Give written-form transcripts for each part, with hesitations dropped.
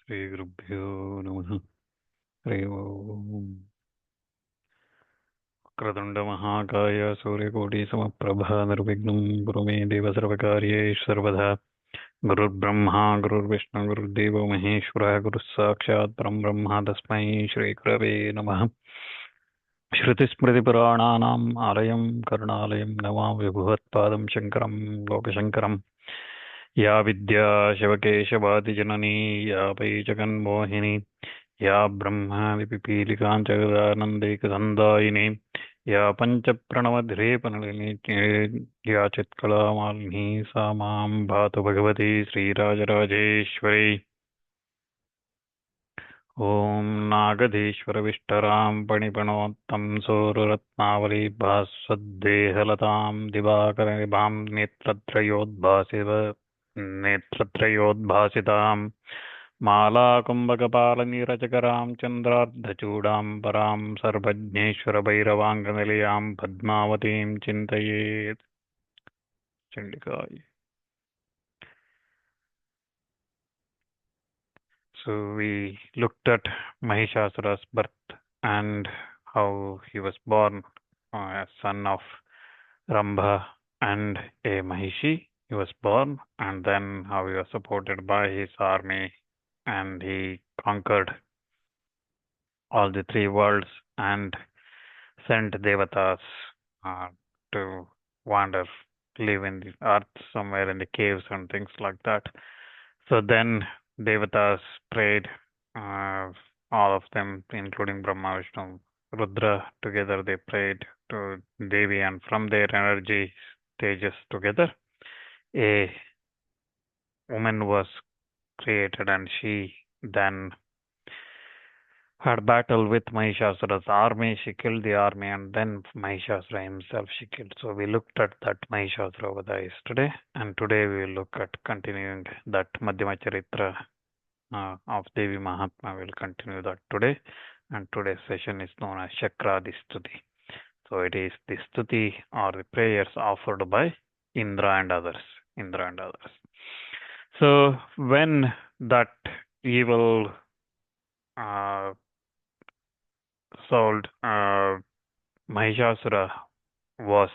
श्रीगुरुभ्यो नमः। हरि ओम्। वक्रतुण्डमहाकाय सूर्यकोटिसमप्रभा निर्विघ्नं कुरु मे देव सर्वकार्येषु सर्वदा। गुरुर्ब्रह्मा गुरुर्विष्णु गुरुर्देवो महेश्वरः गुरुः साक्षात् परं ब्रह्म तस्मै श्रीगुरवे नमः। श्रुतिस्मृतिपुराणानाम् आलयं करुणालयं नमामि विभुवत्पादं शङ्करं लोकशङ्करम्। या विद्या शिवकेशवादिजननी या वै जगन्मोहिनी या ब्रह्मादिपिपीलिकाञ्चगदानन्दैकसन्दायिनी या पञ्चप्रणवधिरेपनलिनी या चित्कलामालिनी सा मां भातु भगवती श्रीराजराजेश्वरी। ॐ नागधीश्वरविष्टरां पणिपणोत्तं सोरुरत्नावली भास्वद्देहलतां दिवाकरनिभां नेत्रत्रयोद्भासितां मालाकुम्भकपालनीरजकरां चन्द्रार्धचूडां परां सर्वज्ञेश्वरभैरवाङ्गनिलयां पद्मावतीं चिन्तयेत्। चण्डिकाय। So we looked at Mahishasura's birth and how he was born as son of Rambha and a Mahishi. He was born, and then how he was supported by his army and he conquered all the three worlds and sent Devatas to wander, live in the earth somewhere in the caves and things like that. So then Devatas prayed, all of them, including Brahma, Vishnu, Rudra, together they prayed to Devi, and from their energy stages together, a woman was created, and she then had battle with Mahishasura's army. She killed the army, and then Mahishasura himself she killed. So we looked at that Mahishasura Vada yesterday, and today we will look at continuing that Madhyama Charitra of Devi Mahatmya. We'll continue that today, and today's session is known as Shakraadi Stuti. So it is the Stuti or the prayers offered by Indra and others. So when that evil souled Mahishasura was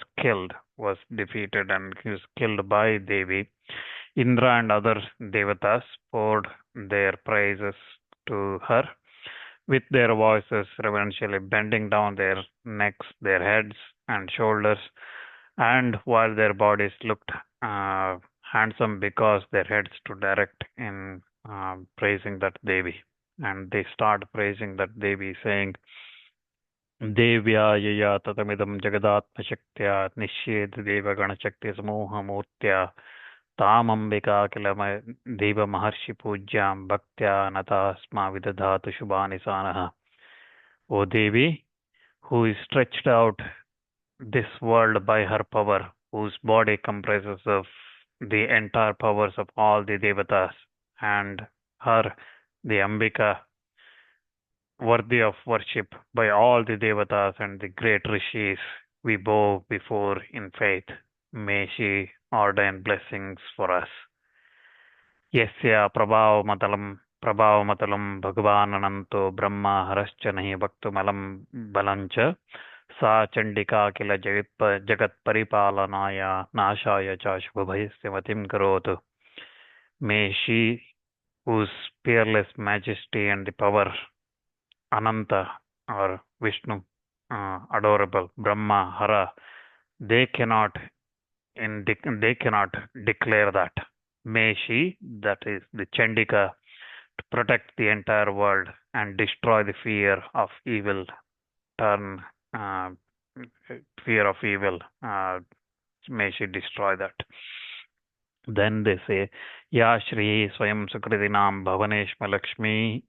defeated, and he was killed by Devi, Indra and other Devatas poured their praises to her with their voices, reverentially bending down their necks, their heads and shoulders, and while their bodies looked handsome because their heads stood erect in praising that Devi. And they start praising that Devi, saying, Devya yaya tatamidam jagatma shaktya nishyed deva gana shakti samoha murtya tamambika kilama deva maharshi pujyam bhaktya natasma vidadhatu shubhani sanaha. O Devi, who is stretched out this world by her power, whose body comprises of the entire powers of all the Devatas, and her, the Ambika, worthy of worship by all the Devatas and the great Rishis, we bow before in faith. May she ordain blessings for us. Yasya prabhavamatalam bhagavan ananto brahma harascha nahi bhaktumalam balancha sa chandika kila jagat paripalanaya nashaya cha shubhabhayasya matim karotu. May she, whose peerless majesty and the power, Ananta or Vishnu, adorable, Brahma, Hara, they cannot declare that. May she, that is the Chandika, to protect the entire world and destroy the fear of evil, may she destroy that. Then they say, Ya Shri Swayam Sukritinam Bhavaneshma Lakshmi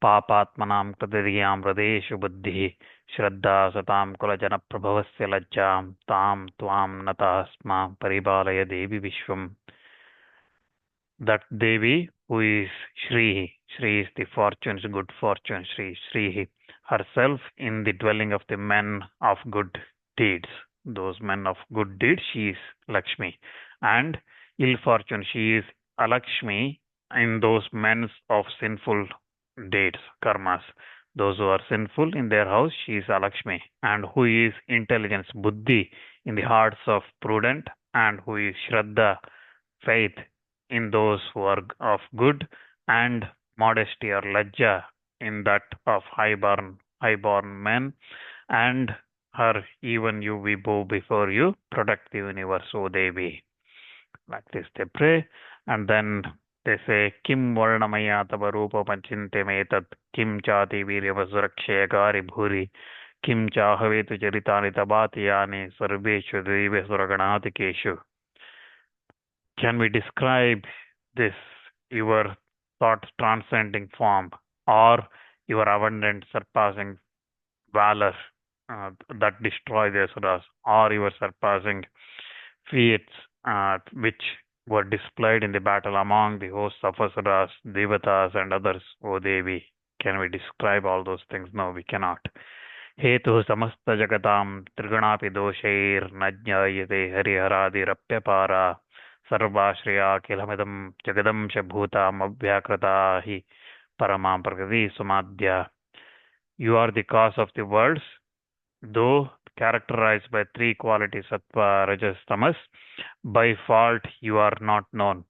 Papatmanam Kadidiyam Radeshu Buddhi Shraddha Satam Kulajana Prabhavasya Lajjam Tam Tvam Natasma Paribalaya Devi Vishwam. That Devi, who is Shri is the fortunes, good fortune, Shri herself in the dwelling of the men of good deeds. Those men of good deeds, she is Lakshmi. And ill fortune, she is Alakshmi in those men of sinful deeds, karmas. Those who are sinful in their house, she is Alakshmi. And who is intelligence, buddhi, in the hearts of prudent, and who is Shraddha, faith, in those who are of good, and modesty or lajja in that of highborn men, and her even you we bow before you, protect the universe, O Devi. Like this they pray, and then they say, Kim Varnamaya Tava Rupa Panchinte Kim Chati Virya Bhuri, Kim Chahavetu Charitani Tabatiyani Sarveshu Deveshu Raganatikesu. Can we describe this, your thought transcending form, or your abundant surpassing valor that destroy the asuras, or your surpassing feats which were displayed in the battle among the hosts of asuras, devatas, and others, O Devi? Can we describe all those things? No, we cannot. हेतुः समस्तजगतां त्रिगुणापि दोषैर्न ज्ञायते हरिहरादिरप्यपारा सर्वाश्रयाखिलमिदं जगदंशभूतामव्याकृता हि परमां प्रकृति सुमाद्या. You are the cause of the worlds, though characterized by three qualities, sattva, rajas, tamas. By fault, you are not known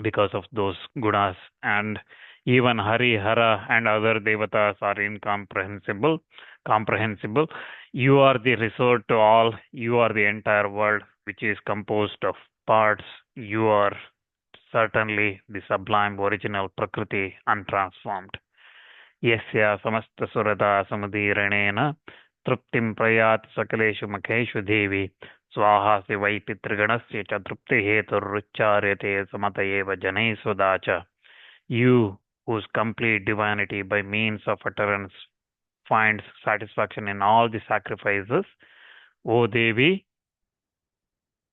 because of those gunas, and even Hari, Hara, and other devatas are incomprehensible. You are the resort to all. You are the entire world, which is composed of parts. You are certainly the sublime original Prakriti, untransformed. Yasya samasta surata samudiranena truptim prayat sakaleshu makeshu devi स्वाहा से वै पितृगणस्य च तृप्तिहेतुरुच्चार्यते समत एव जनै स्वदाच. You, whose complete divinity by means of utterance finds satisfaction in all the sacrifices, O Devi,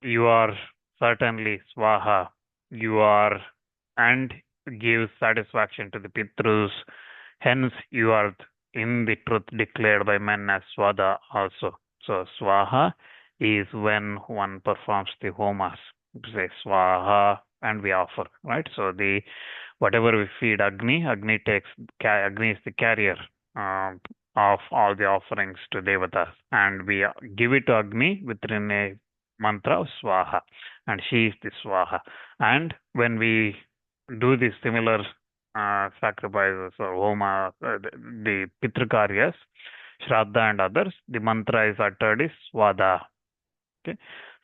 you are certainly Swaha. You are and gives satisfaction to the Pitrus. Hence, you are in the truth declared by men as Swada also. So, Swaha is when one performs the homas. Say Swaha and we offer, right? So, the whatever we feed Agni is the carrier of all the offerings to Devatas, and we give it to Agni within a mantra of Swaha, and she is the Swaha. And when we do the similar sacrifices or homa, the Pitrakaryas, Shraddha and others, the mantra is uttered is Swada. Okay,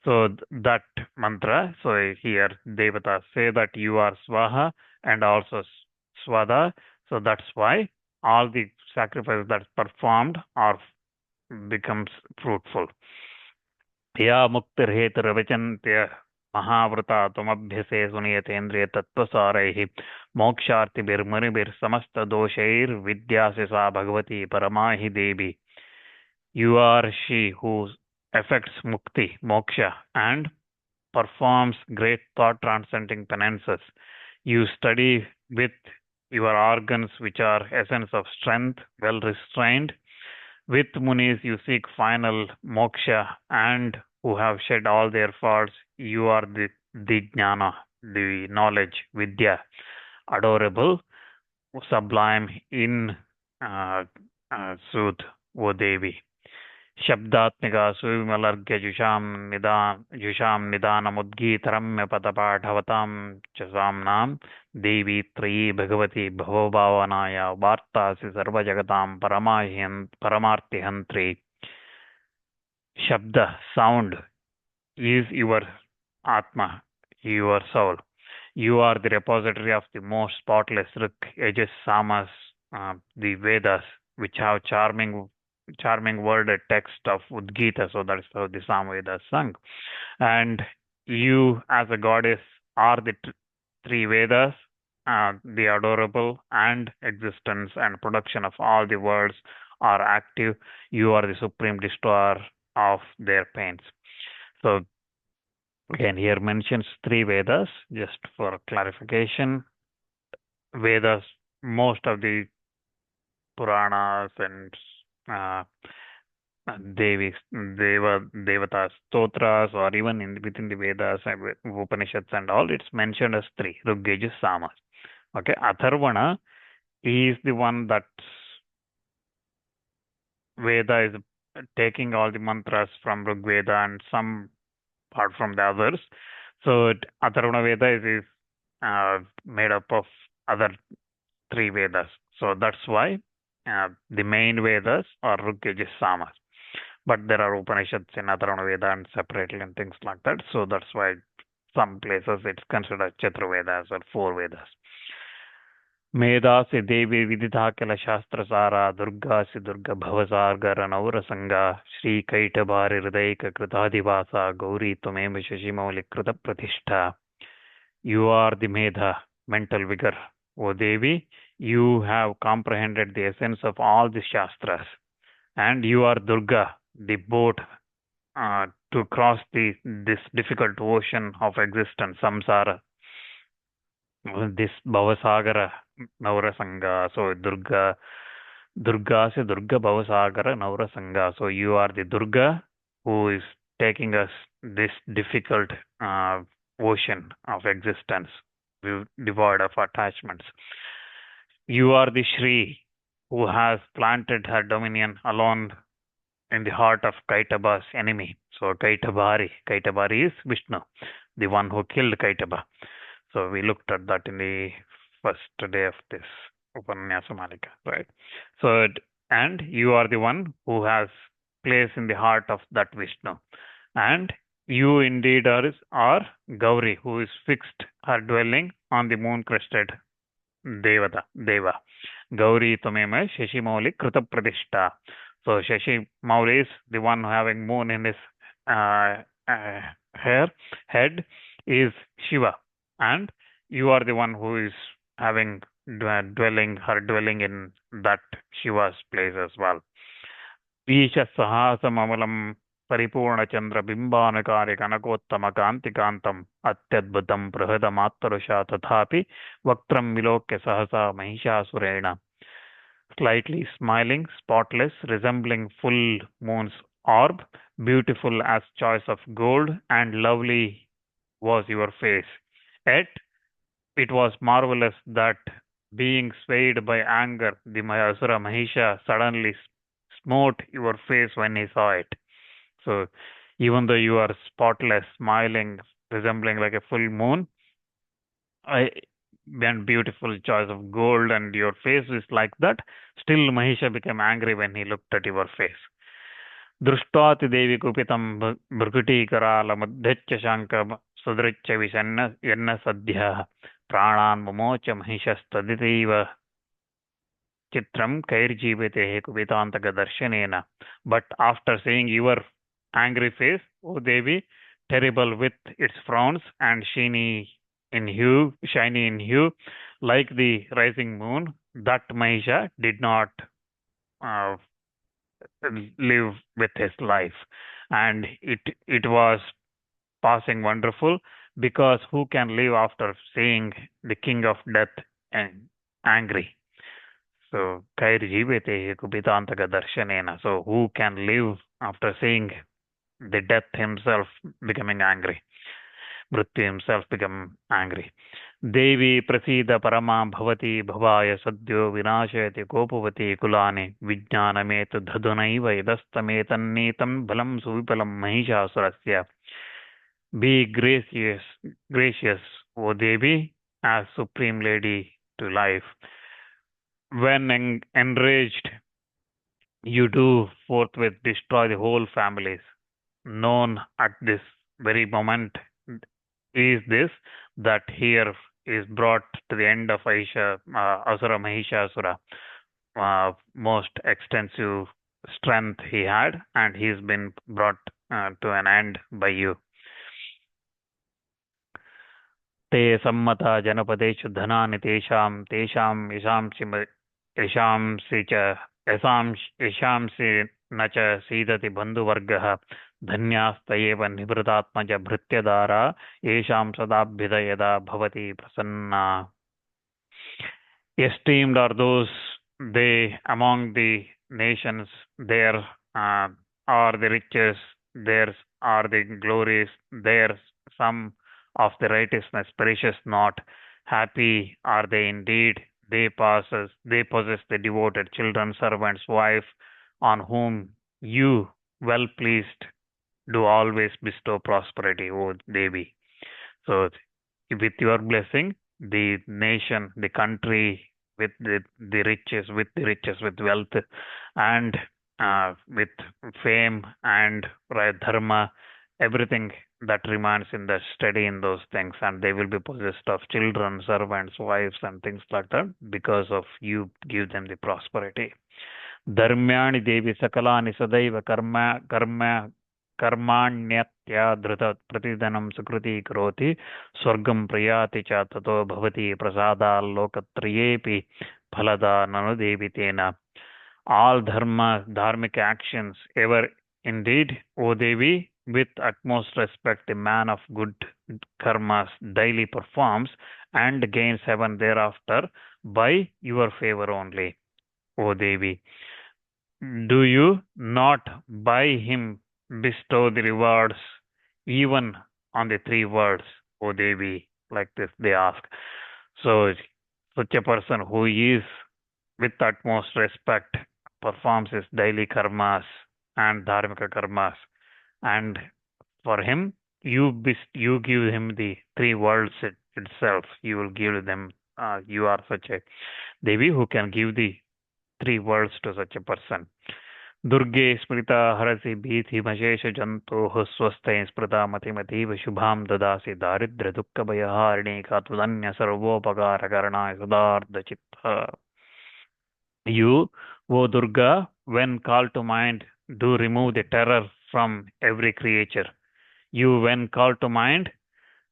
so that mantra, so here Devatas say that you are Swaha and also Swada, so that's why all the sacrifices that's performed are becomes fruitful. या मुक्तिर्हेतुर्वचन्त्य महाव्रता त्वमभ्यसे सुनियतेन्द्रिय तत्त्वसारैः मोक्षार्थिभिर्मुनिभिर्समस्तदोषैर्विद्यासि सा भगवती परमा हि देवी. You are she who effects mukti, moksha, and performs great thought transcending penances. You study with your organs, which are essence of strength, well restrained. With munis, you seek final moksha, and who have shed all their faults. You are the jnana, the knowledge, vidya, adorable, sublime in sooth, O Devi. शब्दात्मिका सुविमलर्घ्य जुषां निदानमुद्गीतरम्य पदपाठवतां च साम्नां देवी त्रयी Bhagwati भवभावनाय वार्तासि सर्वजगतां परमार्थिहन्त्री. Shabda, sound, is your Atma, your soul. You are the repository of the most spotless Rik, Aegis, Samas, the Vedas, which have charming worded text of Udgita, so that is how the Samvedas sung. And you, as a goddess, are the three Vedas, the adorable, and existence and production of all the worlds are active. You are the supreme destroyer of their pains. So, again, here mentions three Vedas, just for clarification. Vedas, most of the Puranas and Devatas, Stotras, or even within the Vedas, Upanishads and all, it's mentioned as three, Rig, Yajus, Samas. Okay, Atharvana is the one that Veda is taking all the mantras from Rig Veda and some part from the others. So Atharvana Veda is made up of other three Vedas. So that's why the main Vedas are Rig, Yajus, Samas. But there are Upanishads in Atharvana Veda and separately and things like that. So that's why some places it's considered Chaturvedas or four Vedas. मेधासि देवी विदिता किल शास्त्रसारा दुर्गासि दुर्ग भवसागर नौरसंगा श्रीकैटभारि हृदयक कृताधिवासा गौरी त्वमेव शशिमौलिकृत प्रतिष्ठा. You are the Medha, mental vigor. O Devi, you have comprehended the essence of all the Shastras. And you are Durga, the boat to cross this difficult ocean of existence, samsara. This Bhavasagara Naurasanga. So Durga se Durga Bhavasagara Naurasanga. So you are the Durga who is taking us this difficult ocean of existence, devoid of attachments. You are the Shri who has planted her dominion alone in the heart of Kaitaba's enemy. So Kaitabari is Vishnu, the one who killed Kaitaba. So we looked at that in the first day of this Upanyasa Malika, right? So, and you are the one who has place in the heart of that Vishnu. And you indeed are Gauri, who is fixed her dwelling on the moon-crested Deva. Gauri Tumema Shashimauli Krita Pradishta. So Shashimauli is the one having moon in his head is Shiva. And you are the one who is having her dwelling in that Shiva's place as well. Isha Sahasa Mamalam Paripurna Chandra Bimbanakari Kanakottama Kantikantam Atyadbhutam Prahadamattarusha Tathapi Vaktram Vilokya Sahasa Mahishāsurena. Slightly smiling, spotless, resembling full moon's orb, beautiful as choice of gold, and lovely was your face. Yet it was marvelous that, being swayed by anger, the Asura Mahisha suddenly smote your face when he saw it. So, even though you are spotless, smiling, resembling like a full moon, and beautiful choice of gold, and your face is like that, still Mahisha became angry when he looked at your face. दृष्ट्वाति देवी कुपितं भृकुटीकरालमुद्धृत्य शाङ्क सुदृच्य विषन्न यन्न सद्यः प्राणान् मुमोच महिषस्तदितीव चित्रं कैर्जीवितेः कुपितान्तकदर्शनेन. But after seeing your angry face, O Devi, terrible with its frowns and shiny in hue, like the rising moon, that Mahisha did not live with his life, and it was passing wonderful, because who can live after seeing the king of death and angry? So kair jivete kubitantaka darshanena. So who can live after seeing the death himself becoming angry? Mrityu himself become angry. Devi prasida parama bhavati bhavaya sadyo vinashayati kopavati kulani vijnanametu dhadunaiva yadastametannetam balam suvipalam mahishāsurasya. Be gracious, O Devi, as Supreme Lady to life. When enraged, you do forthwith destroy the whole families. Known at this very moment is this, that here is brought to the end of Asura Mahishasura. Most extensive strength he had, and he's been brought to an end by you. Te sammata janapadeshu dhanani tesham yashamsi nacha sidati bandhuvargaha dhanyastayeva nivritatmaja bhrityadara yesham sadabhidayada bhavati prasanna. Esteemed are those they among the nations, there are the riches, there are the glories, there some of the righteousness perishes not. Happy are they indeed. They possess the devoted children, servants, wife, on whom you, well pleased, do always bestow prosperity, O Devi. So, with your blessing, the nation, the country, with the riches, with wealth, and with fame and right, dharma, everything that remains in the steady in those things, and they will be possessed of children, servants, wives, and things like that because of you give them the prosperity. धर्म्याणि देवि सकलानि सदैव कर्माण्यत्या धृत प्रतिधनं सुकृती करोति स्वर्गं प्रयाति च ततो भवति प्रसादाल्लोकत्रयेऽपि फलदा ननु देवि तेन. All dharmic actions ever indeed, O Devi, with utmost respect, the man of good karmas daily performs and gains heaven thereafter by your favor only, O Devi. Do you not by him bestow the rewards even on the three words, O Devi? Like this, they ask. So, such a person who is with utmost respect performs his daily karmas and dharmika karmas, and for him you give him the three worlds itself. You will give them. You are such a Devi who can give the three worlds to such a person. दुर्गे स्मृता हरसि भीतिमशेषजन्तोः स्वस्थैः स्मृता मतिमतीव शुभां ददासि दारिद्र्यदुःखभयहारिणी का त्वदन्य सर्वोपकारकरणाय सदार्धचित्तः. You, O Durga, when called to mind, do remove the terror from every creature. You, when called to mind,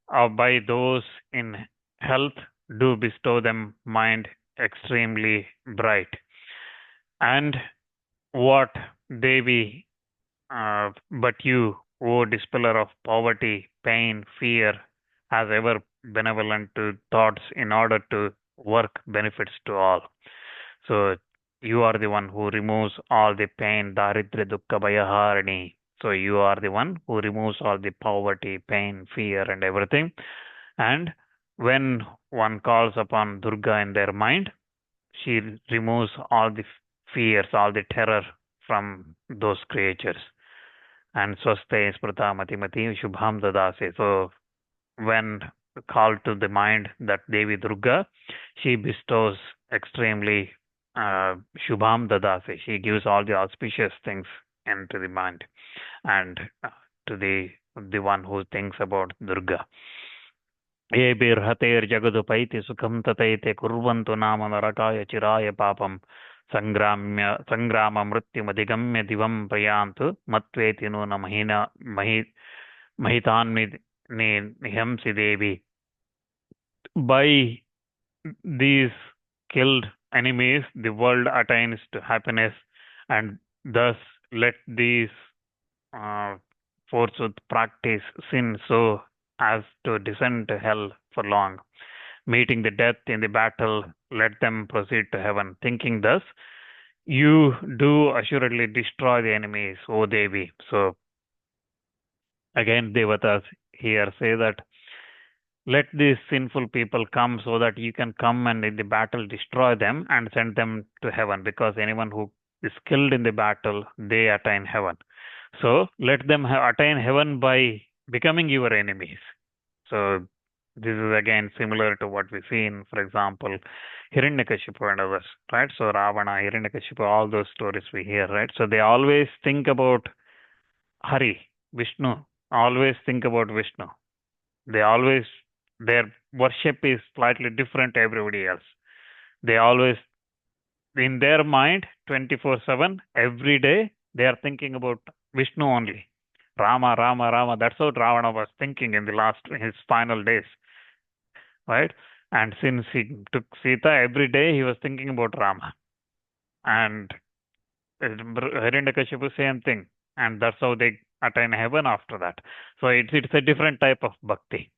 by those in health, do bestow them mind extremely bright. And what, Devi, but you, O dispeller of poverty, pain, fear, has ever benevolent to thoughts in order to work benefits to all. So you are the one who removes all the pain, daridra dukkha bhayaharini. So you are the one who removes all the poverty, pain, fear, and everything. And when one calls upon Durga in their mind, she removes all the fears, all the terror from those creatures. And swaste sprata matimati shubham dadase. So when called to the mind that Devi Durga, she bestows extremely shubham dadase. She gives all the auspicious things into the mind and to the one who thinks about Durga. एभिर्हतेर्जगदुपैति सुखं ततैते कुर्वन्तु नाम नरकाय चिराय पापं सङ्ग्राममृत्युमधिगम्य दिवं प्रयान्तु मत्वेति नून महितान्निहंसि देवी. By these killed enemies, the world attains to happiness, and thus let these forsooth practice sin so as to descend to hell for long. Meeting the death in the battle, let them proceed to heaven. Thinking thus, you do assuredly destroy the enemies, O Devi. So, again, Devatas here say that let these sinful people come so that you can come and in the battle destroy them and send them to heaven, because anyone who is killed in the battle, they attain heaven. So let them attain heaven by becoming your enemies. So this is again similar to what we see in, for example, Hiranyakashipu and others, right? So Ravana, Hiranyakashipu, all those stories we hear, right? So they always think about Hari, Vishnu, always think about Vishnu. Their worship is slightly different to everybody else. They always, in their mind, 24/7, every day, they are thinking about Vishnu only. Rama, Rama, Rama. That's what Ravana was thinking in his final days, right? And since he took Sita, every day he was thinking about Rama. And Hiranyakashipu, same thing. And that's how they attain heaven after that. So it's a different type of bhakti.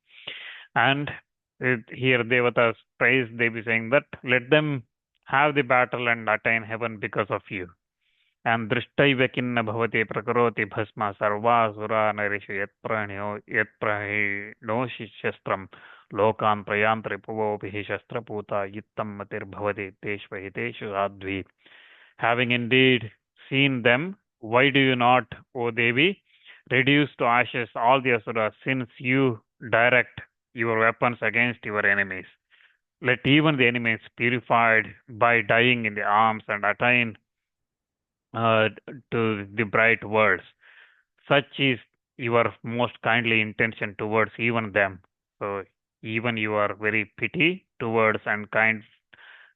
And here Devatas praise Devi, saying that let them have the battle and attain heaven because of you. and drishtaiva kinna bhavati prakaroti bhasma sarvasura narishu yatprahinoshi shastram lokan prayantri puvopihi shastraputa yittam matir bhavati teshvahiteshu advi. Having indeed seen them, why do you not, O Devi, reduce to ashes all the asuras, since you direct your weapons against your enemies? Let even the enemies purified by dying in the arms and attain uh, to the bright worlds. Such is your most kindly intention towards even them. So even you are very pity towards and kind,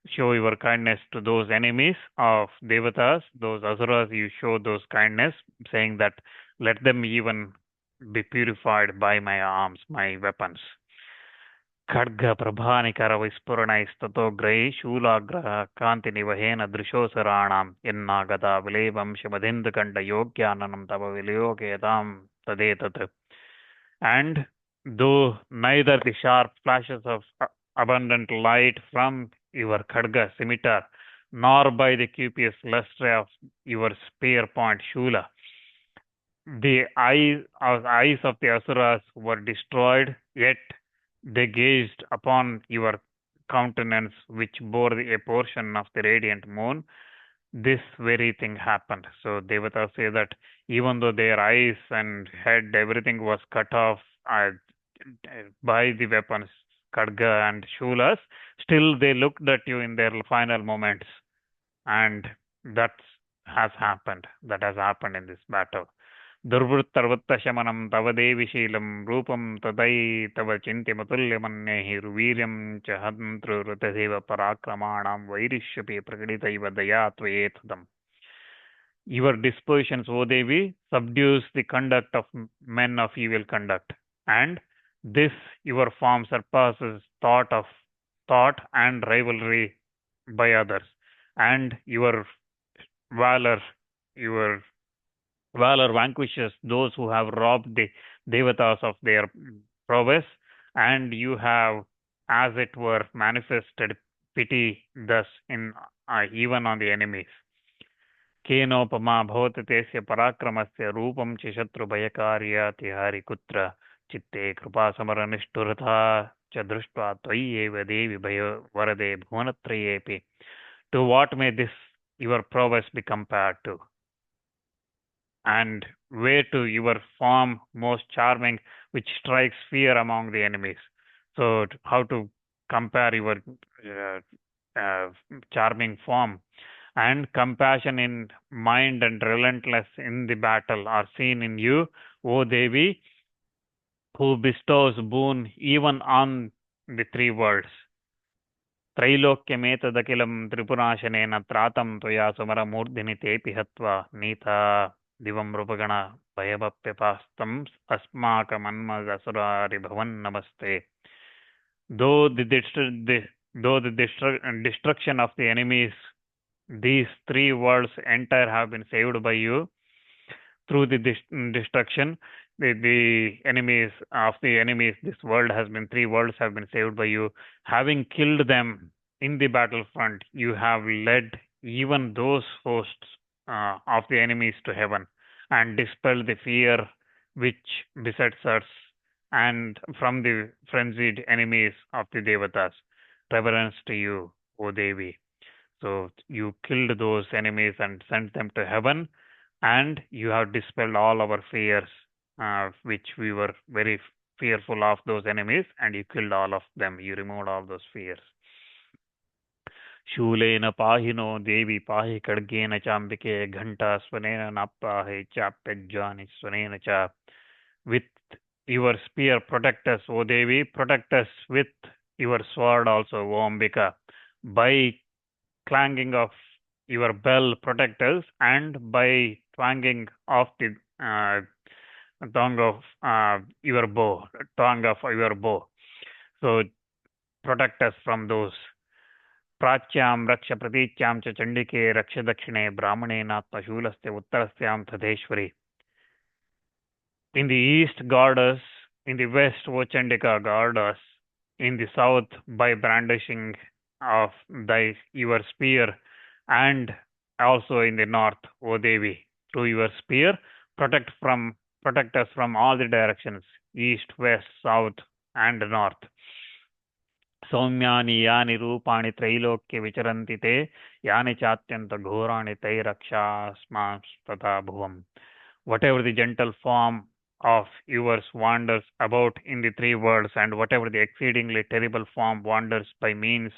show your kindness to those enemies of Devatas, those Asuras, you show those kindness, saying that let them even be purified by my arms, my weapons. खड्ग प्रभानिकर विस्फुरणैस्ततोग्रैः शूलाग्रः कान्तिनिवहेन दृशोऽसुराणाम् यन्नागता विलेपंशमधिन्दुकण्डयोग्याननं तव विलयोगेतां तदेतत्. And though neither the sharp flashes of abundant light from your khadga scimitar, nor by the copious lustre of your spear point shula, the eyes of the asuras were destroyed, yet they gazed upon your countenance, which bore a portion of the radiant moon. This very thing happened. So Devatas say that even though their eyes and head, everything was cut off by the weapons, Khadga and Shulas, still they looked at you in their final moments. And that has happened. That has happened in this battle. दुर्वृत्तर्वत्तशमनं तव देविशीलं रूपं तदै तव चिन्त्यमतुल्यमन्यैः वीर्यं च हन्तृतसेव पराक्रमाणां वैरिष्यपि प्रकटितैव दया त्वयेतदम्. Your dispositions, O Devi, subdues the conduct of men of evil conduct, and this your form surpasses thought and rivalry by others, and your valor vanquishes those who have robbed the Devatas of their prowess, and you have, as it were, manifested pity thus in even on the enemies. Kenopama bhavati tesya parakramasya rupam च शत्रुभयकार्यातिहारि कुत्र चित्ते कृपासमरनिष्ठुरथा च दृष्ट्वा त्वयि एव देवि भय वरदे भुवनत्रयेऽपि. To what may this your prowess be compared to? And where to your form most charming, which strikes fear among the enemies? So how to compare your charming form? And compassion in mind and relentless in the battle are seen in you, O Devi, who bestows boon even on the three worlds. त्रैलोक्यमेतदखिलं त्रिपुराशनेन त्रातं त्वया सुमरमूर्धिनि तेऽपि हत्वा नीता दिवं रूपगण भयभप्यपास्तम् अस्माकमन्मगसुरारिभवन् नमस्ते. Though the destruction of the enemies, these three worlds entire have been saved by you. Through the destruction, the enemies, this world has been, three worlds have been saved by you. Having killed them in the battlefront, you have led even those hosts of the enemies to heaven and dispelled the fear which besets us and from the frenzied enemies of the Devatas. Reverence to you, O Devi. So you killed those enemies and sent them to heaven, and you have dispelled all our fears, which we were very fearful of those enemies, and you killed all of them. You removed all those fears. शूलेन पाहिनो देवी पाहि खड्गेन चाम्बिके घंटा स्वनेन नापाहि चाप्यज्वानि स्वनेन च. With your spear protect us, O Devi, protect us with your sword also, O Ambika. By clanging of your bell protect us, and by twanging of the tongue of your bow. So protect us from those. प्राच्यां रक्ष प्रतीच्यां च चण्डिके रक्ष दक्षिणे ब्राह्मणेनात्मशूलस्ते उत्तरस्यां तथेश्वरी. In the east guard us, in the west O Chandika guard us, in the south by brandishing of your spear, and also in the north, O Devi, through your spear, protect us from all the directions, east, west, south, and north. सौम्यानि यानि रूपाणि त्रैलोक्ये विचरन्ति ते यानि चात्यन्तघोराणि तैरक्षास्मांस्तथा भुवम्. Whatever the gentle form of yours wanders about in the three worlds, and whatever the exceedingly terrible form wanders by means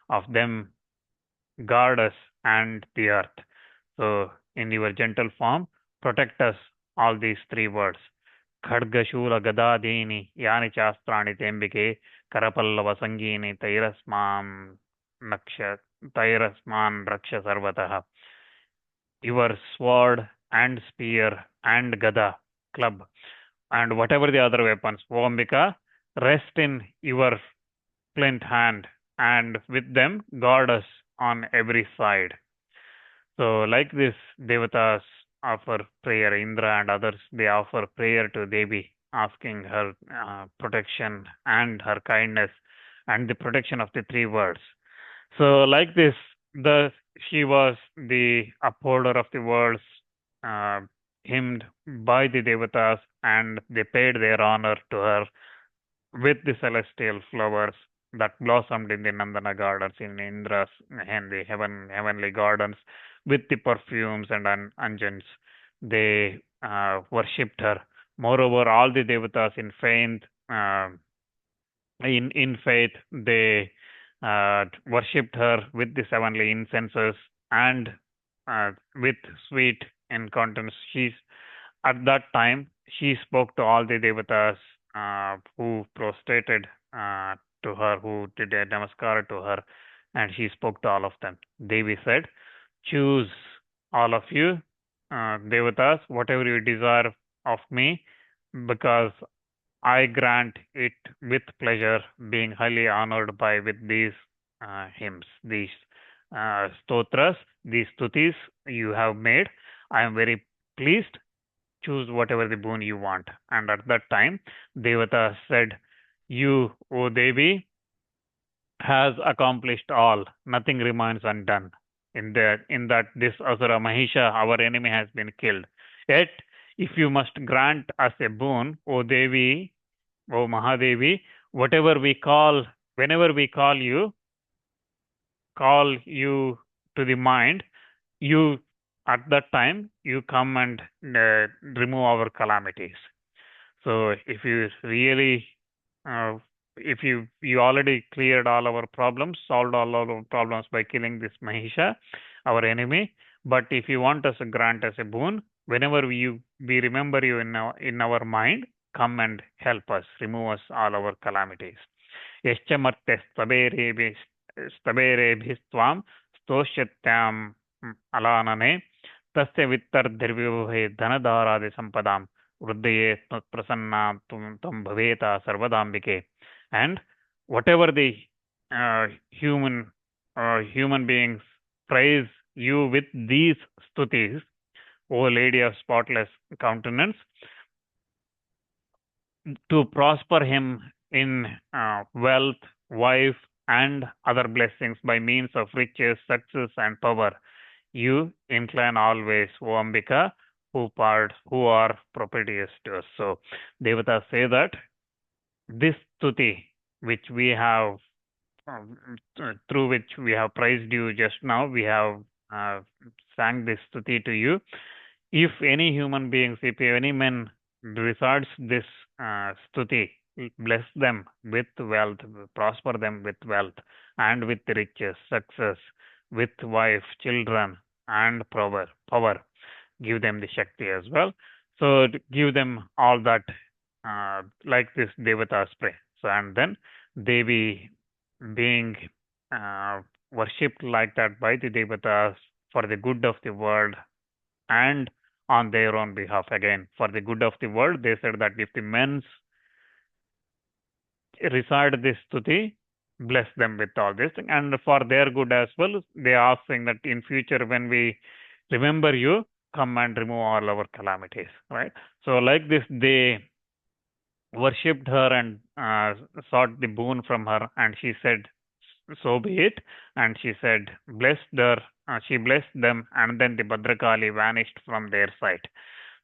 of them, guard us and the earth. So, in your gentle form, protect us, all these three words. Khadgashula gadadini yani chastrani tembike karapallava sangini tairasman raksha sarvataha. Your sword and spear and gada, club, and whatever the other weapons, O Ambika, rest in your flint hand, and with them guard us on every side. So, like this, Devatas offer prayer, Indra and others, they offer prayer to Devi, asking her protection and her kindness and the protection of the three worlds. So, like this, she was the upholder of the worlds, hymned by the Devatas, and they paid their honor to her with the celestial flowers that blossomed in the Nandana gardens, in Indra's and the heavenly gardens, with the perfumes and unguents. They worshipped her. Moreover, all the devatas in faith, they worshipped her with the heavenly incenses and with sweet incontinence. At that time, she spoke to all the devatas who prostrated to her, who did a namaskar to her, and she spoke to all of them. Devi said, choose all of you, devatas, whatever you desire of me, because I grant it with pleasure, being highly honored by with these hymns, these stotras, these stutis you have made. I am very pleased. Choose whatever the boon you want. And at that time, Devata said, you, O Devi, has accomplished all. Nothing remains undone. In that this Asura Mahisha, our enemy, has been killed. Yet, if you must grant us a boon, O Devi, O Mahadevi, whenever we call you to the mind, you, at that time, you come and remove our calamities. So if you really, if you already cleared all our problems, solved all our problems by killing this Mahisha, our enemy, but if you want us to grant us a boon, whenever we remember you in our mind, come and help us, remove us all our calamities. Yaschamartya staberebhistvam stosyatyam alanane tasya vittardirvivohe dhanadharadi sampadam vruddhaye prasanna tam bhaveta sarvadambike. And whatever the human beings praise you with these stutis, O Lady of spotless countenance, to prosper him in wealth, wife, and other blessings by means of riches, success, and power. You incline always, O Ambika, who are propitious to us. So, Devatas say that this stuti, which we have, through which we have praised you just now, we have sang this stuti to you. If any human beings, if any men recites this stuti, bless them with wealth, prosper them with wealth, and with riches, success, with wife, children, and power. Give them the Shakti as well. So give them all that, like this Devatas pray. So, and then Devi being worshipped like that by the Devatas for the good of the world and on their own behalf. Again, for the good of the world, they said that if the men recite this stuti, bless them with all this, and for their good as well, they are saying that in future when we remember you, come and remove all our calamities, right? So like this, they worshipped her and sought the boon from her, and she said, so be it. And she said, blessed her, she blessed them, and then the Bhadrakali vanished from their sight.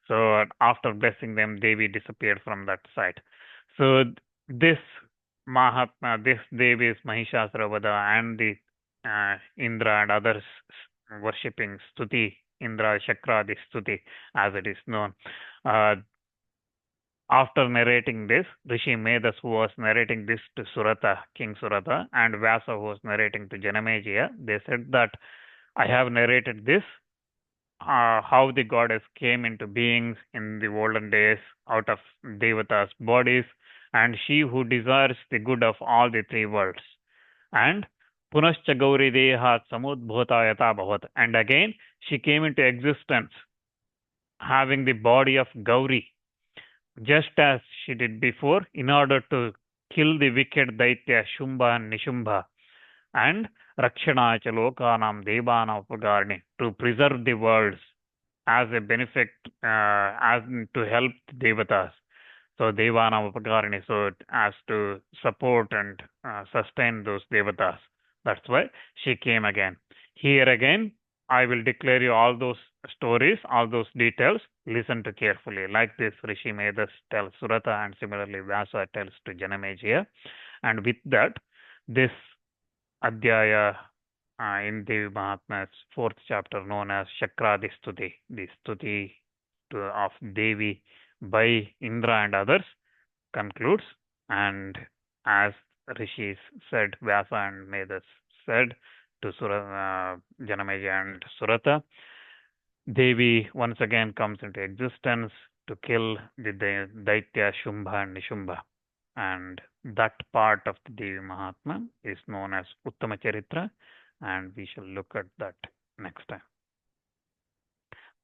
So after blessing them, Devi disappeared from that site. So this Mahatma, this Devi's Mahishasura and the Indra and others worshipping Stuti, Indra Shakraadi Stuti, as it is known. Uh, After narrating this, Rishi Medas, who was narrating this to Surata, King Surata, and Vyasa, who was narrating to Janamejaya, they said that I have narrated this, how the goddess came into beings in the olden days out of Devatas' bodies, and she who desires the good of all the three worlds. And Punascha Gauri Deha Samudbhota Yata Bhavat. And again, she came into existence having the body of Gauri, just as she did before, in order to kill the wicked Daitya Shumbha and Nishubha, and Rakshana Chalokanam Devanam Upagarni, to preserve the worlds as a benefit, as to help the Devatas. So Devanam Upagarni, so as to support and sustain those Devatas. That's why she came again. Here again, I will declare you all those stories, all those details. Listen to carefully. Like this, Rishi Medas tells Surata, and similarly Vyasa tells to Janamejaya. And with that, this Adhyaya in Devi Mahatmya's fourth chapter, known as Shakraadi Stuti, the Stuti of Devi by Indra and others, concludes. And as Rishis said, Vyasa and Medas said to Janamejaya and Surata, Devi once again comes into existence to kill the Daitya Shumbha and Nishubha. And that part of the Devi Mahatmya is known as Uttama Charitra, and we shall look at that next time.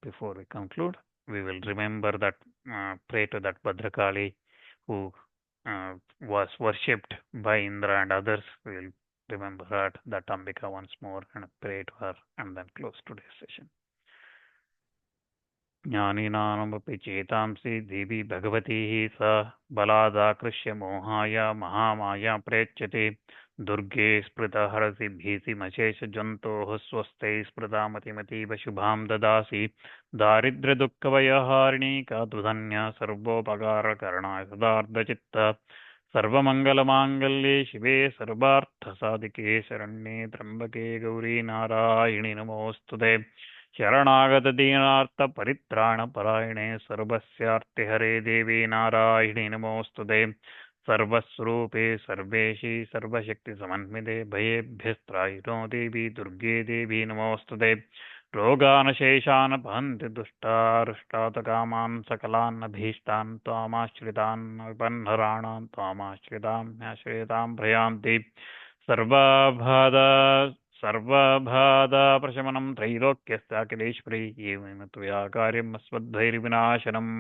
Before we conclude, we will remember that, pray to that Bhadrakali who was worshipped by Indra and others. We will remember her, that Ambika once more, and pray to her, and then close today's session. ज्ञानिनामपि चेतांसि देवी भगवती स बलादाकृष्य मोहाय महामाया प्रेच्यते दुर्गे स्मृतहरसि भीतिमशेषजन्तोः स्वस्थै स्मृतामतिमतीव शुभां ददासि दारिद्र्यदुःखभयहारिणी कातुधन्या सर्वोपकारकरणाय सदार्धचित्त सर्वमङ्गलमाङ्गल्ये शिवे सर्वार्थसाधिके शरण्ये त्र्यम्बके गौरी नारायणि नमोऽस्तुते शरणागतदीनार्तपरित्राणपरायणे सर्वस्यार्तिहरे देवी नारायणि नमोऽस्तुते सर्वस्वरूपे सर्वेशी सर्वशक्तिसमन्विते भयेभ्यस्त्रायिनो देवी दुर्गे देवी नमोऽस्तुते रोगानशेषान् पहन्ति दुष्टारुष्टातकामान् सकलान्नभीष्टान् त्वामाश्रितान् विपन्नराणां त्वामाश्रितां भ्रयान्ति सर्वबाधा त्रैलोक्यस्याखिलेश्वरी एवं त्वया कार्यम् अस्मद्भैर्विनाशनम्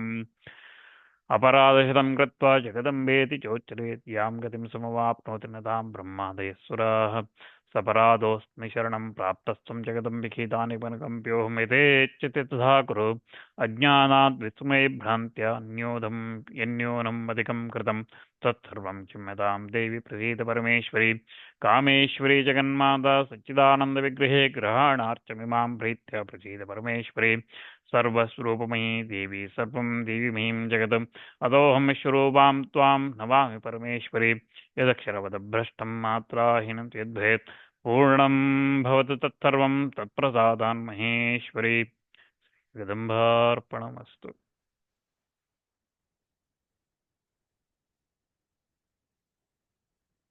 अपराधशतं कृत्वा जगदम्बेति चोच्चरेत् यां गतिं समवाप्नोति न तां ब्रह्मादयः सपराधोऽस्मि शरणं प्राप्तस्त्वं जगदम्बिके तानिपनकम्प्योऽहमितेच्यते तथा कुरु अज्ञानाद् विस्मये भ्रान्त्या यन्योनम् अधिकं कृतं तत्सर्वं क्षम्यतां देवी प्रसीद परमेश्वरी कामेश्वरी जगन्माता सच्चिदानन्दविग्रहे ग्रहाणार्चमिमां प्रीत्या प्रसीद परमेश्वरी सर्वस्वरूपमयी देवी सर्वं देवीमयीं जगत् अतोऽहं विश्वरूपां त्वां नमामि परमेश्वरी यदक्षरवदभ्रष्टं मात्राहीनं यद्भवेत् पूर्णं भवतु तत्सर्वं तत्प्रसादान् महेश्वरी जगदम्बार्पणमस्तु।